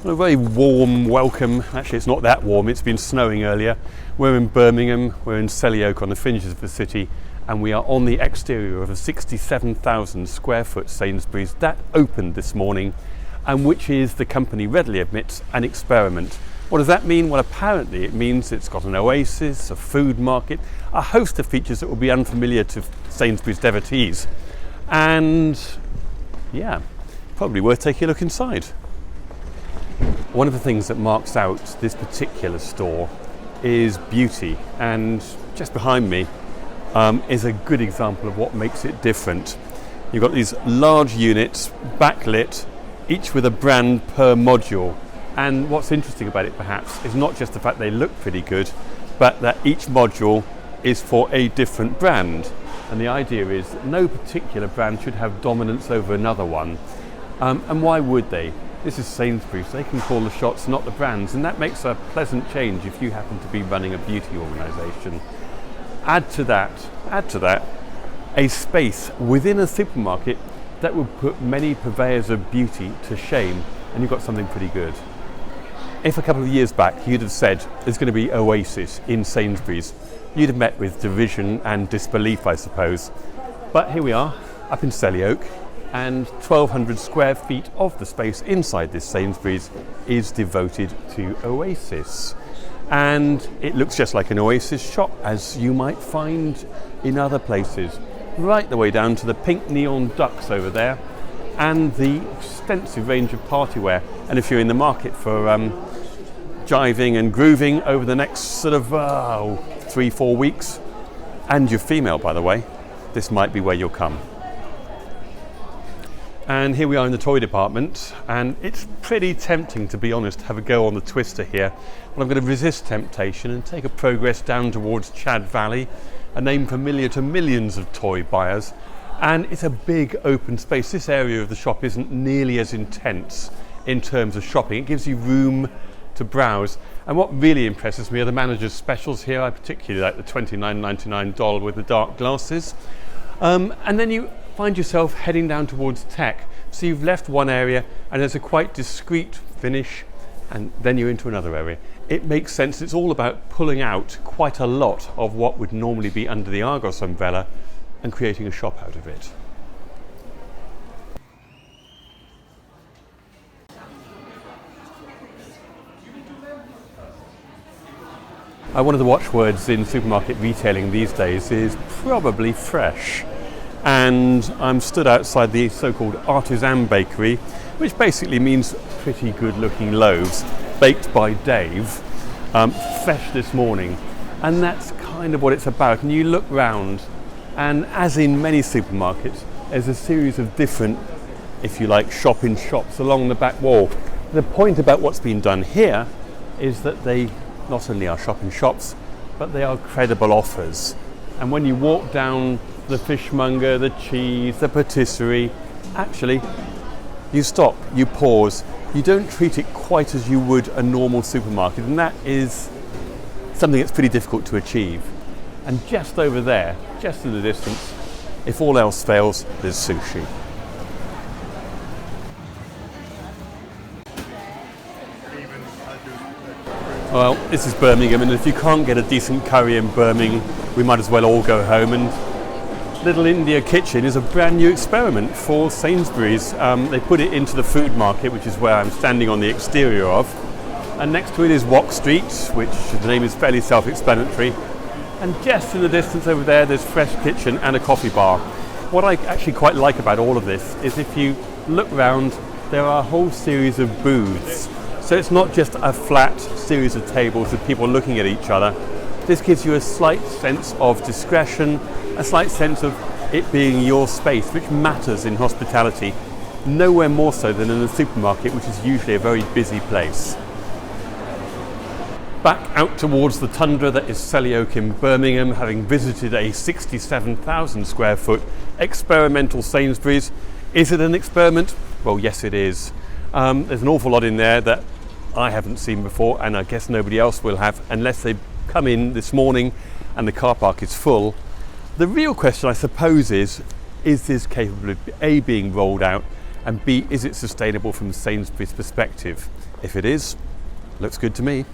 A very warm welcome. Actually, it's not that warm. It's been snowing earlier. We're in Birmingham. We're in Selly Oak on the fringes of the city, and we are on the exterior of a 67,000 square foot Sainsburys that opened this morning, and which is, the company readily admits, an experiment. What does that mean? Well, apparently it means it's got an oasis, a food market, a host of features that will be unfamiliar to Sainsbury's devotees. And yeah, probably worth taking a look inside. One of the things that marks out this particular store is beauty, and just behind me is a good example of what makes it different. You've got these large units, backlit, each with a brand per module. And what's interesting about it perhaps is not just the fact they look pretty good, but that each module is for a different brand. And the idea is that no particular brand should have dominance over another one. And why would they? This is Sainsbury's, they can call the shots, not the brands, and that makes a pleasant change if you happen to be running a beauty organisation. Add to that a space within a supermarket that would put many purveyors of beauty to shame, and you've got something pretty good. If a couple of years back you'd have said there's going to be Oasis in Sainsbury's, you'd have met with derision and disbelief, I suppose. But here we are, up in Selly Oak, and 1,200 square feet of the space inside this Sainsbury's is devoted to Oasis. And it looks just like an Oasis shop, as you might find in other places, right the way down to the pink neon ducks over there and the extensive range of party wear. And if you're in the market for jiving and grooving over the next sort of 3-4 weeks, and you're female by the way, this might be where you'll come. And here we are in the toy department, and it's pretty tempting, to be honest, to have a go on the Twister here. But I'm going to resist temptation and take a progress down towards Chad Valley, a name familiar to millions of toy buyers. And it's a big open space. This area of the shop isn't nearly as intense in terms of shopping. It gives you room to browse. And what really impresses me are the manager's specials here. I particularly like the $29.99 doll with the dark glasses. And then you find yourself heading down towards tech. So you've left one area and there's a quite discreet finish, and then you're into another area. It makes sense. It's all about pulling out quite a lot of what would normally be under the Argos umbrella and creating a shop out of it. One of the watchwords in supermarket retailing these days is probably fresh. And I'm stood outside the so-called artisan bakery, which basically means pretty good looking loaves baked by Dave, fresh this morning. And that's kind of what it's about. And you look round, and as in many supermarkets, there's a series of different, if you like, shop-in-shops along the back wall. The point about what's been done here is that they not only are shop-in-shops, but they are credible offers. And when you walk down the fishmonger, the cheese, the patisserie, actually you stop, you pause, you don't treat it quite as you would a normal supermarket, and that is something that's pretty difficult to achieve. And just over there, just in the distance, if all else fails, there's sushi. Well, this is Birmingham, and if you can't get a decent curry in Birmingham, we might as well all go home. And Little India Kitchen is a brand new experiment for Sainsbury's. They put it into the food market, which is where I'm standing on the exterior of. And next to it is Walk Street, which the name is fairly self-explanatory. And just in the distance over there, there's Fresh Kitchen and a coffee bar. What I actually quite like about all of this is if you look round, there are a whole series of booths. So it's not just a flat series of tables with people looking at each other. This gives you a slight sense of discretion, a slight sense of it being your space, which matters in hospitality, nowhere more so than in a supermarket, which is usually a very busy place. Back out towards the tundra that is Selly Oak in Birmingham, having visited a 67,000 square foot experimental Sainsbury's. Is it an experiment? Well, yes it is. There's an awful lot in there that I haven't seen before, and I guess nobody else will have unless they come in this morning and the car park is full. The real question, I suppose, is this capable of A, being rolled out, And B, is it sustainable from Sainsbury's perspective? If it is, looks good to me.